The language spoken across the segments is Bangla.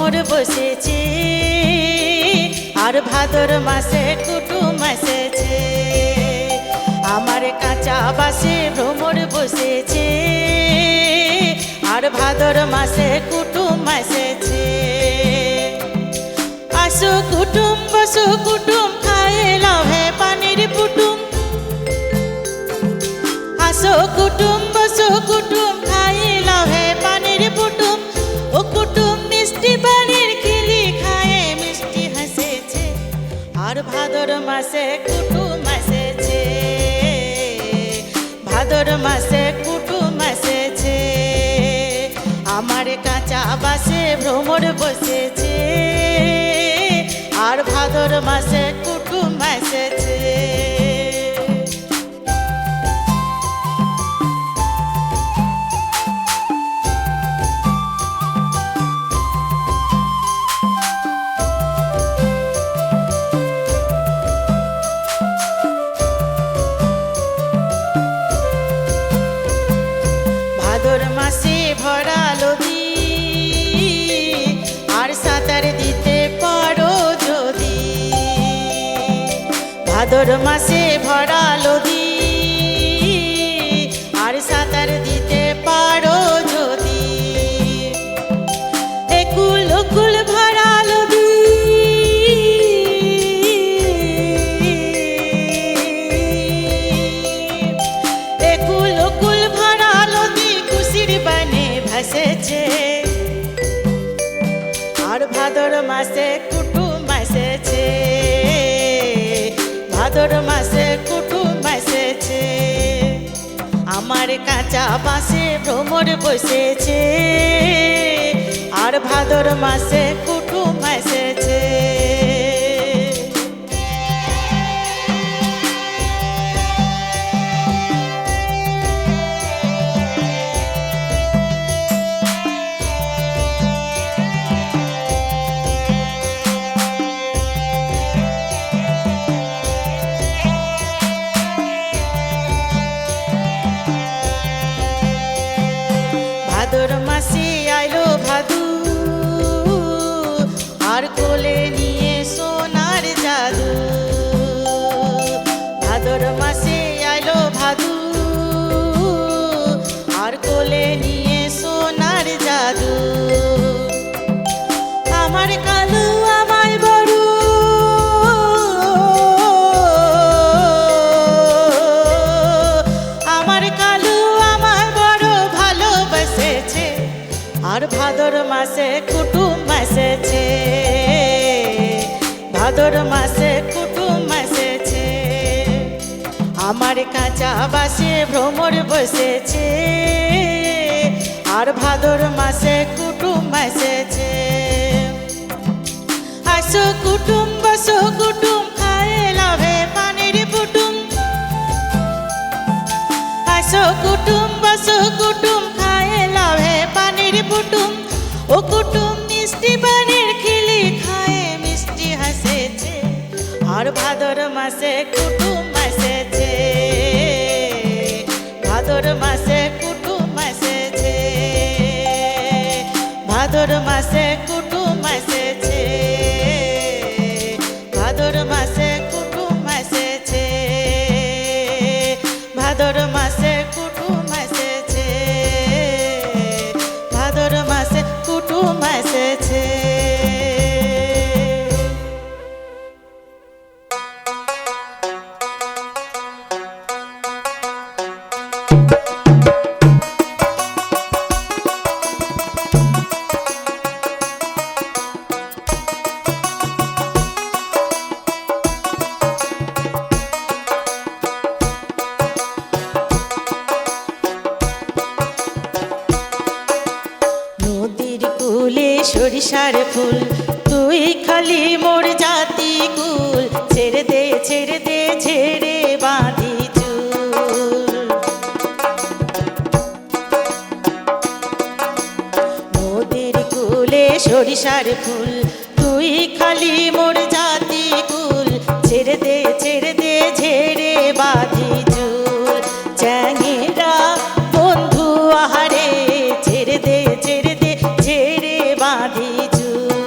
ভ্রমর বসেছে আর ভাদর মাসে কুটুম এসেছে। আমার কাঁচা বাসে ভ্রমর বসেছে আর ভাদর মাসে কুটুম এসেছে। আসো কুটুম বসো কুটুম খায়ে লাভে পানির পুটুম। আসো কুটুম বসো কুটুম খায়ে লাভে পানির পুটুম। ও কুটুম মিষ্টি বাড়ির খিলি খায়ে মিষ্টি হাসেছে আর ভাদর মাসে কুটুম এসেছে। ভাদর মাসে কুটুম এসেছে। আমার কাঁচা বাসে ভ্রমর বসেছে আর ভাদর মাসে কুটুম এসেছে। ভাদর মাসে ভরা নদী আর সাঁতার দিতে পারো যদি। ভাদর মাসে ভরা নদী আর সাঁতার দিতে পারো যদি। একুল ওকুল ভরা নদী একুল ওকুল ভরা নদী খুশির বানে ভাসেছে আর ভাদর মাসে কুটুম এসেছে। ভাদর মাসে কুটুম এসেছে। আমার কাঁচা বাসে ভ্রমর বসেছে আর ভাদর মাসে কুটুম এসেছে। ভাদর মাসে আইলো ভাদু আর কোলে নিয়ে সোনার জাদু। ভাদর মাসে আইলো ভাদু আর কোলে নিয়ে সোনার জাদু। আমার কালু আমায় বড় আমার কালু আমায় বড় ভালোবাসেছে আর ভাদর মাসে কুটুম এসেছে। ভাদর মাসে কুটুম এসেছে। আমার কাঁচা বাসে ভ্রমর বসেছে আর ভাদর মাসে কুটুম এসেছে। আসো কুটুম বসো কুটুম খায়ে লাভে পানির পুটুম। আসো কুটুম বসো কুটুম খায়ে লাভে পানির পুটুম। ও কুটুম মিষ্টি বাড়ির খিলি খায়ে মিষ্টি হাসেছে আর ভাদর মাসে কুটুম এসেছে। ভাদর মাসে কুটুম এসেছে। ভাদর মাসে কুটুম এসেছে। ভাদর মাসে কুটুম এসেছে। ভাদর মাসে কুটুম এসেছে। ভাদর মাসে কুটুম এসেছে। সরিষার ফুল তুই খালি মোর জাতি কুল। ছেড়ে দে ছেড়ে দে ছেড়ে বাঁধি চুল। নদীর কুলে সরিষার ফুল তুই খালি মোর জাতি কুল। ছেড়ে দে ঝেড়ে বাঁধি চুল। চ্যাঙেরা বন্ধু আহারে ছেড়ে দে ঝেড়ে বাঁধি চুল।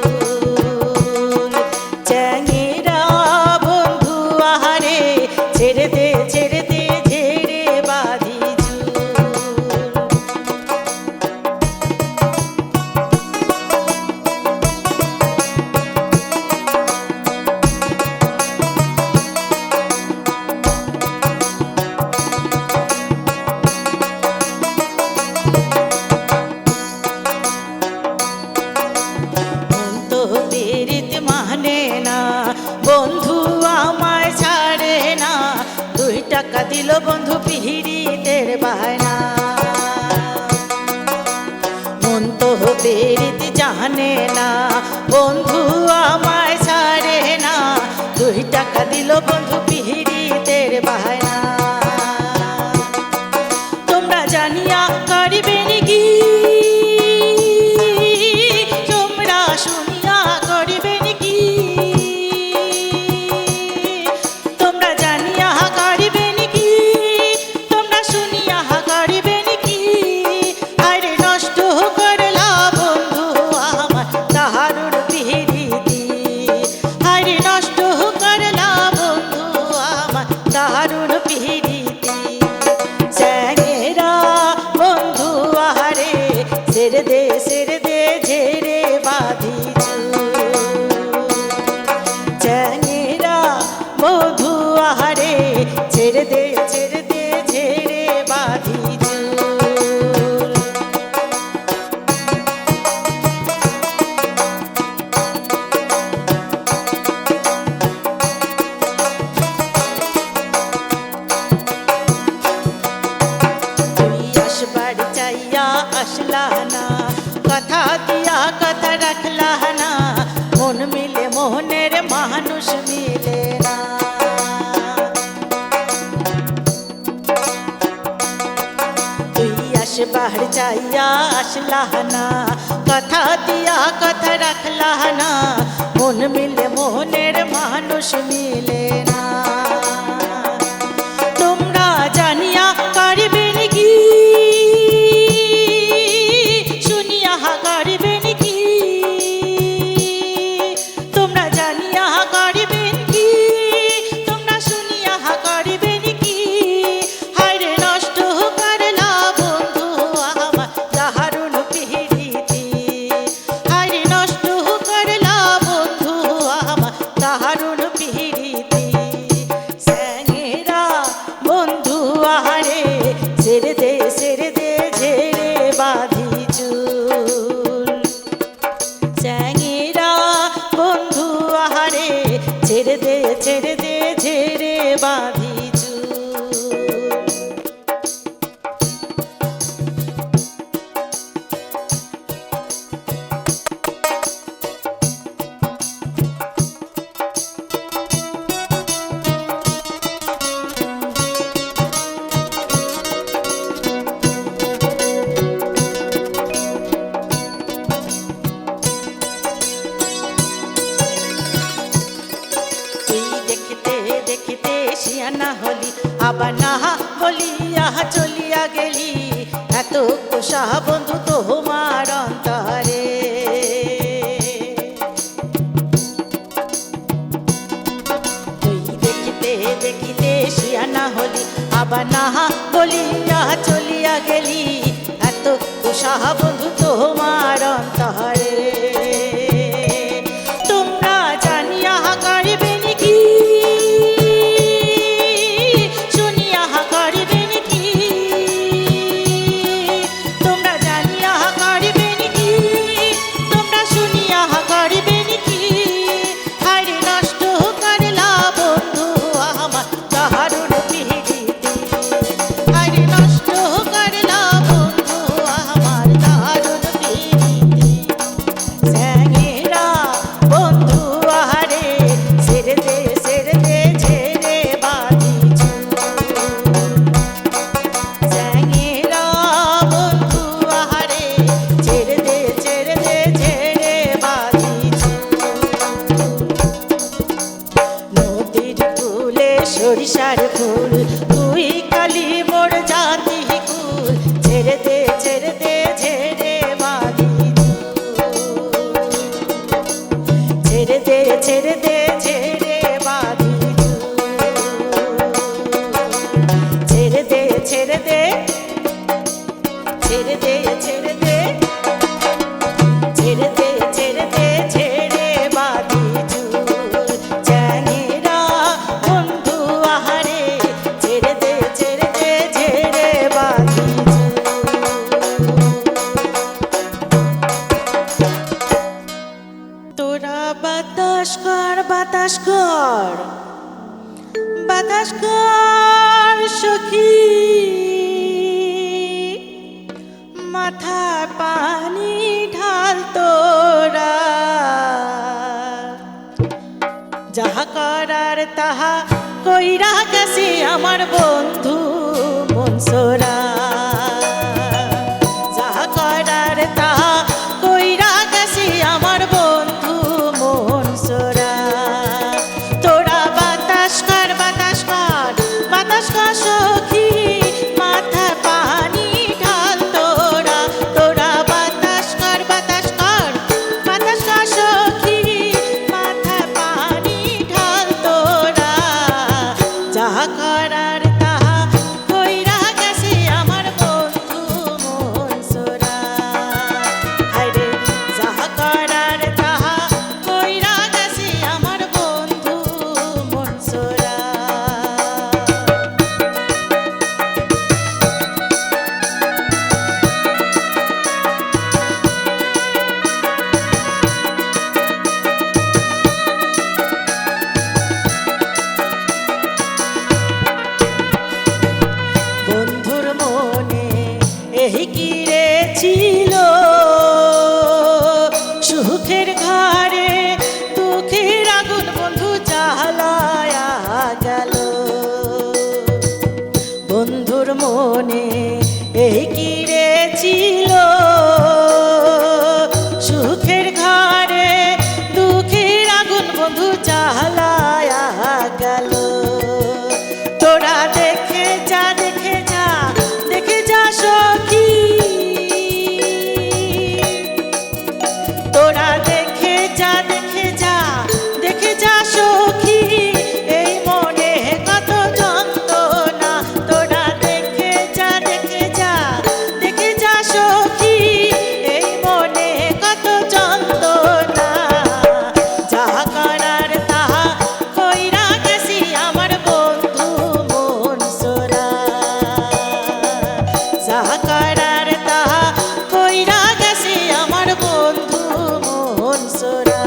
মানে না, বন্ধু আমায় ছাড়ে না, 2 টাকা দিল বন্ধু পিহিরিতের বায়না। মন তো পেরিতে জানে না, বন্ধু আমায় ছাড়ে না, 2 টাকা দিল বন্ধু পিহিরিতের বায়না। তোমরা জানিয়া করিবে কি, তোমরা শুনিয়া করিবে কি, তোমরা জানিয়া করিবে কি, তোমরা শুনিয়া করিবে কি। আরে নষ্ট করলা বন্ধু আমার দারুণ পিরিতি, আরে নষ্ট করলা বন্ধু আমার দারুণ পিরিতি। চ্যাংরা বন্ধু আহারে ছেড়ে দে ঝেড়ে বাঁধি চুল। চ্যাংরা বন্ধু আহারে ছেড়ে দে ঝেড়ে বাঁধি চুল। বাড়ি চাইয়া আসলা না, কথা দিয়া কথা রাখলা না, মন মিলে মোহনের মানুষ মিলে না। তুই আসবার চাইয়া আসলা না, কথা দিয়া কথা রাখলা না, মন মিলে মোহনের মানুষ মিলে না। তোমরা জানিয়া করিবে কি, তোমরা জানিয়া করিবেন কি, তোমরা শুনিয়া করিবেন কি। হায়রে নষ্ট করলা বন্ধু আমার দারুণ পিরিতি, হায়রে নষ্ট করলা বন্ধু আমার দারুণ পিরিতি। চ্যাংরা বন্ধু আহারে ছেড়ে দে ঝেড়ে বাঁধি চুল। চ্যাংরা বন্ধু আহারে ছেড়ে দে ঝেড়ে বাঁধি চুল। শিয়ানা হলি আবার না বলিয়া চলিয়া গেলি, এত কোষা বন্ধু তোমার অন্তরে। তুই দেখিতে শিয়ানা হলি আবার না বলিয়া চলিয়া গেলি, এত কোষা বন্ধু তোমার অন্তরে। তোমরা জানিয়া করিবে কি, সরিষার ফুল তুই কালি মোর জাতি কুল, ছেড়ে দে ঝেড়ে বাঁধি চুল। ছেড়ে দে ঝেড়ে বাঁধি চুল। ছেড়ে দে ছেড়ে দে ছেড়ে দে ছেড়ে দে ছেড়ে দে ছেড়ে দে ঝেড়ে বাঁধি চুল। চ্যাংরা বন্ধু আহারে ছেড়ে দে ঝেড়ে বাঁধি চুল। তোরা বাতাস বাতাস কর বাতাস কর সখী মাথায় পানি ঢাল তোরা যাহা করার তাহা কইরা গেছে আমার বন্ধু মনসুরা যাহা করার তাহা কইরা গেছে আমার বন্ধু মনসুরা তোরা বাতাস কর সখী মাথা পানি ঢাল তোরা তোরা বাতাস কর সখী মাথা পানি ঢাল তোরা যাহা করার তাহা কইরা গেছে আমার বন্ধু মনসুরা হায়রে যাহা করার তাহা কইরা গেছে আমার বন্ধু মনসুরা বন্ধুর মনে এই কি রে ছিল সুখের ঘরে দুঃখের আগুন বন্ধু জ্বালায়া গেল বন্ধুর মনে এই কি রে ছিল সুখের ঘরে দুঃখের আগুন বন্ধু জ্বালায়া গেল তোরা দেখে যা সখী তোরা দেখে যা সখী এই মনে কত যন্ত্রণা তোরা দেখে যা সখী এই মনে কত যন্ত্রণা যাহা করার তাহা কইরা গেছি আমার বন্ধু মনসুরা যাহা করার তাহা কইরা গেছি আমার বন্ধু মনসুরা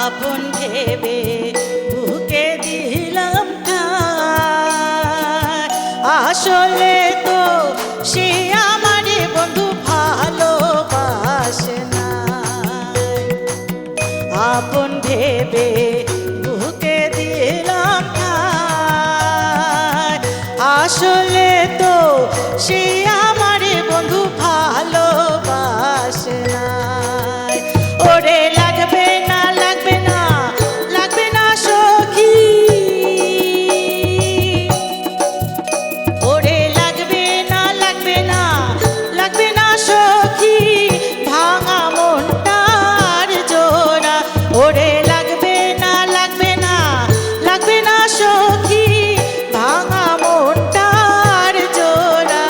আপন ভেবে বুকে দিলাম ঠাঁই আসলে তো সে আমারে বন্ধু ভালোবাসে না আপন ভেবে বুকে দিলাম ঠাঁই আসলে তো সে আমারে বন্ধু ভালোবাসে না ওরে লাগবে না সখী ওরে লাগবে না সখী ভাঙা মনটার জোড়া ওরে লাগবে না সখী ভাঙা মনটার জোড়া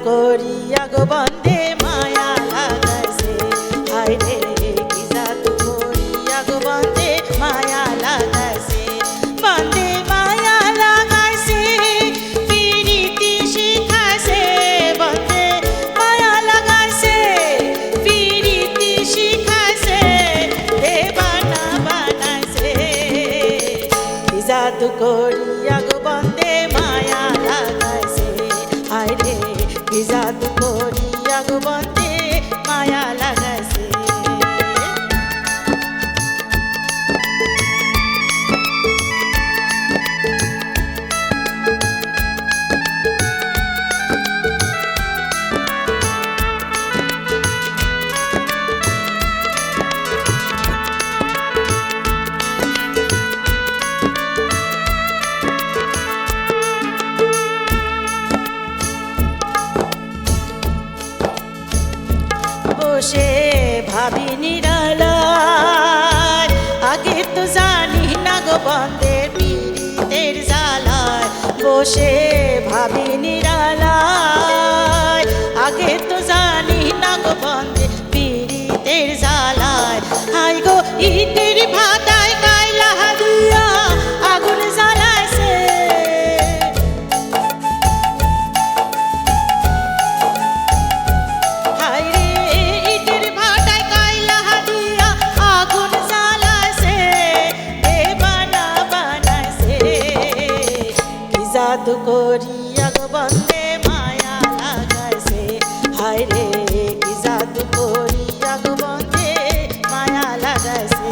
করিয়া গো বন্দে মায়া লাগাইছে হায় রে কি জাদু করিয়া গো বন্দে মায়া লাগাইছে বন্দে মায়া লাগাইছে পিরিতি শিখাইছে বন্দে মায়া লাগাইছে পিরিতি শিখাইছে দেবানা বানাইছে কি জাদু করিয়া গো বন্দে মায়া লাগাইছে হায় রে কি জাদু করিয়া গো বন্দে মায়া লাগাইছে বসে ভাবি নিরালায় আগে তো জানি না গো বন্দে পীড়িতের জ্বালায় বসে ভাবি নিরালায় আগে তো জানি না গো বন্দে পীড়িতের জ্বালায় হাই গো ইটের ভাতায় কাইলা দিয়া আগুন জ্বালাইছে জাদু করিয়া গো বন্দে মায়া লাগাইছে হায় রে কি জাদু করিয়া গো বন্দে মায়া লাগাইছে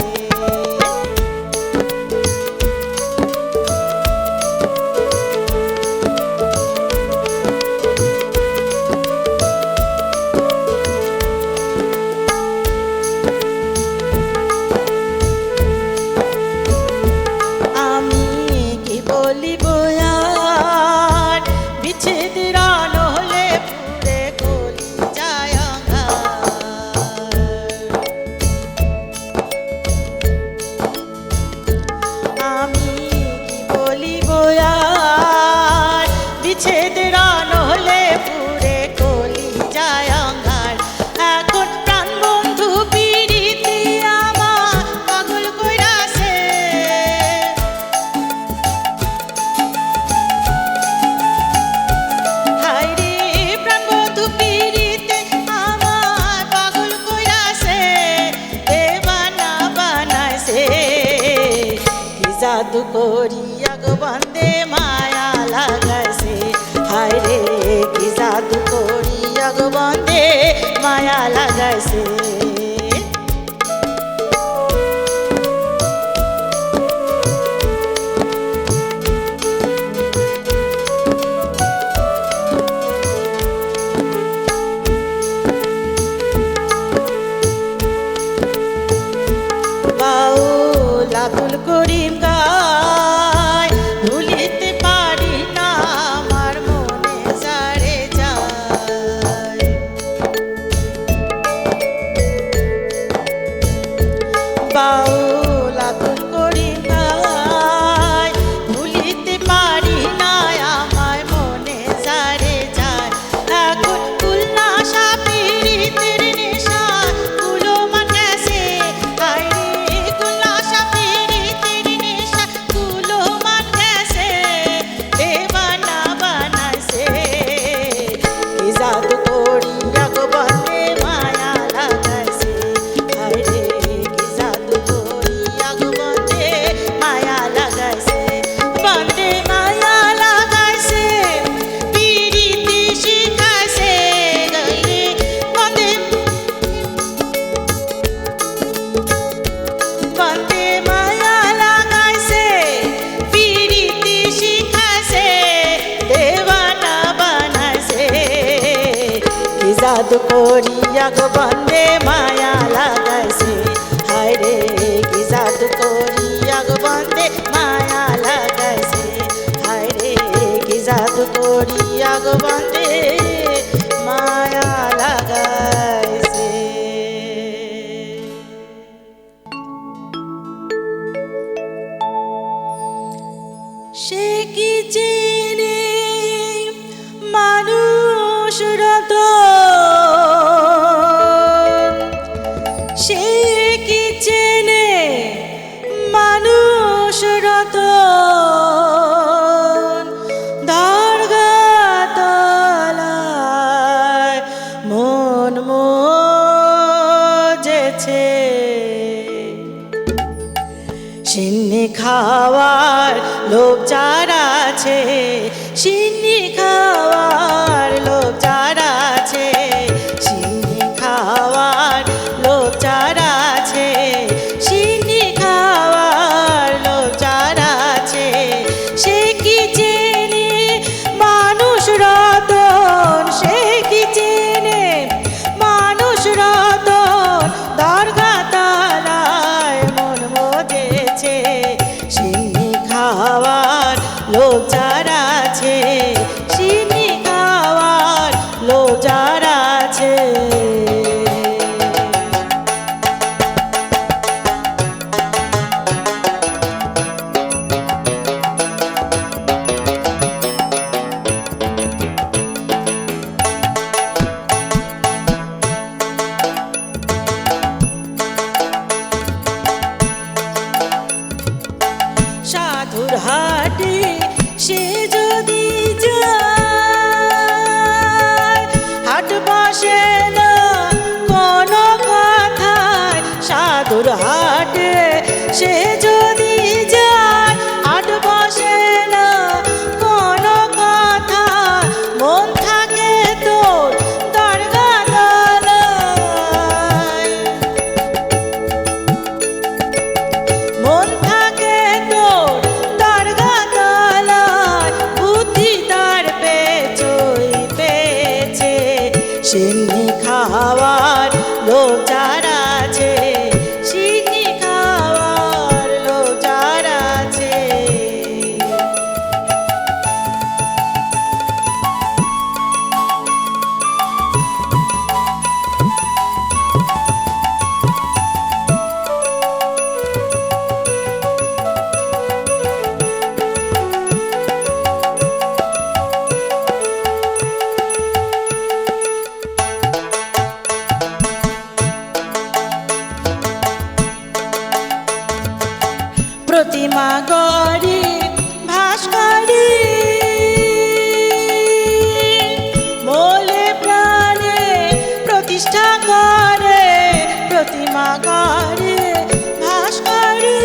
আমি কি বলিব আর বিচ্ছেদের নহলে পুরে কলি যায় আমি কি বলিব আর বিচ্ছেদের নহলে পুরে কলি যায় অঙ্গার এখন প্রাণ বন্ধু পিরিতি আমার পাগল কইরাছে হায় রে প্রাণ বন্ধু পিরিতে আমার পাগল কইরাছে দেবানা বানাইছে কি জাদু করিয়া গো বন্দে মায়া লাগাইছে হায় রে কি জাদু করিয়া গো বন্দে মায়া লাগাইছে বাউল আব্দুল করিম গায় ভুলিতে পারি না আমার মনে যারে যায় বাউল আব্দুল করিম গায় ভুলিতে পারি না আমার মনে যারে যায় এখন খুলনা সাপিরিতের নেশা গুলো মানেছে হায় রে খুলনা সাপিরিতের নেশা গুলো মানেছে দেবানা বানাইছে কি জাদু করিয়া গো বন্দে মায়া লাগাইছে হায় রে কি জাদু করিয়া গো বন্দে মায়া লাগাইছে বন্দে মায়া লাগাইছে পিরিতি শিখাইছে রে বন্দে বন্দে মায়া লাগাইছে পিরিতি শিখাইছে দেবানা বানাইছে কি জাদু করিয়া গো বন্দে মায়া লাগাইছে হায় রে কি জাদু করিয়া গো বন্দে মায়া লাগাইছে হায় রে কি জাদু করিয়া গো বন্দে মায়া লাগাইছে সে কি চেনে মানুষ সে কি চেনে মানুষ রতন দরগাতলায় মন মজেছে সিন্নি খাওয়ার লোক যারা আছে সিন্নি খাওয়ার লোক যারা আছে সিন্নি খাওয়ার লোক যারা আছে সিন্নি খাওয়ার লোক যারা আছে সে কি চেনে মানুষ রতন সে কি চেনে মানুষ রতন দরগাতলায় মন মজেছে সিন্নি খাওয়ার লোক যারা আছে সিন্নি খাওয়ার লোক যারা আছে সাধুর হাটে সে যদি যায় হাট বসে না কোনো কথায় সাধুর হাটে সে যদি যায় হাট বসে না কোনো কথা মন থাকে তোর দরগাতলায় মন থাকে তোর দরগাতলায় বুদ্ধি তার পেছই পেয়েছে সিন্নি খাওয়ার লোক যারা আছে সিন্নি খাওয়ার লোক যারা আছে প্রতিমা গড়ি ভাস্করি মোলে প্রাণে প্রতিষ্ঠা করে প্রতিমা গড়ি ভাস্করি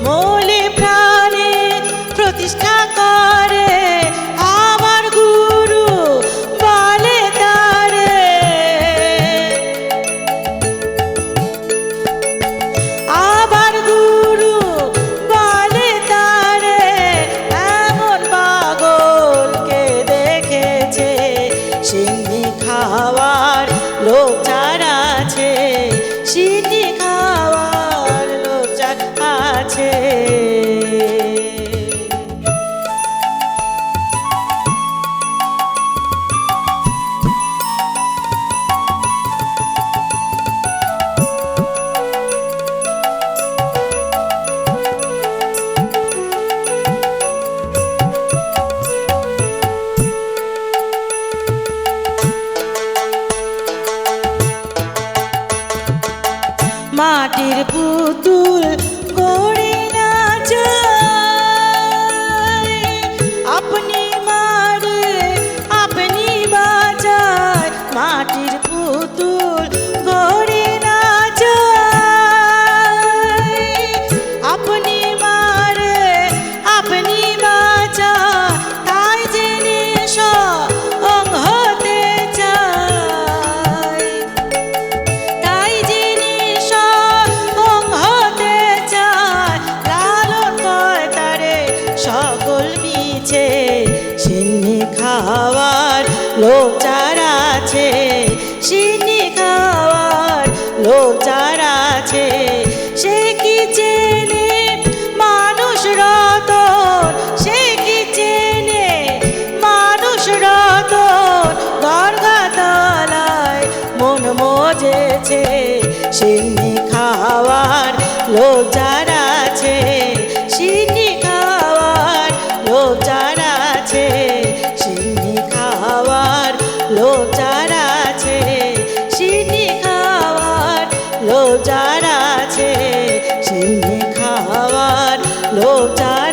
মোলে প্রাণে প্রতিষ্ঠা করে আমার গুরু বলে তারে আবার গুরু বলে তারে এমন পাগলকে দেখেছে সিন্নি খাওয়ার লোক যারা আছে সিন্নি খাওয়ার লোক যারা আছে মাটির পুতুল গড়ে না যায় আপনি মারে আপনি বাজায় মাটির পুতুল গড়ে না যায় আপনি মারে আপনি বাজায় তাই জেনে সং হতে চায় তাই জেনে সং হতে চায় লালন কয় তারে সকল মিছে সিন্নি খাওয়ার লোক যারা আছে সিন্নি খাওয়ার লোক যারা আছে সে কি চেনে মানুষ রতন সে কি চেনে মানুষ রতন দরগাতলায় মন মজেছে সিন্নি খাওয়ার লোক যারা আছে সিন্নি খাওয়ার লোক যারা আছে সিন্নি খাওয়ার লোক যারা আছে সিন্নি খাওয়ার লো চার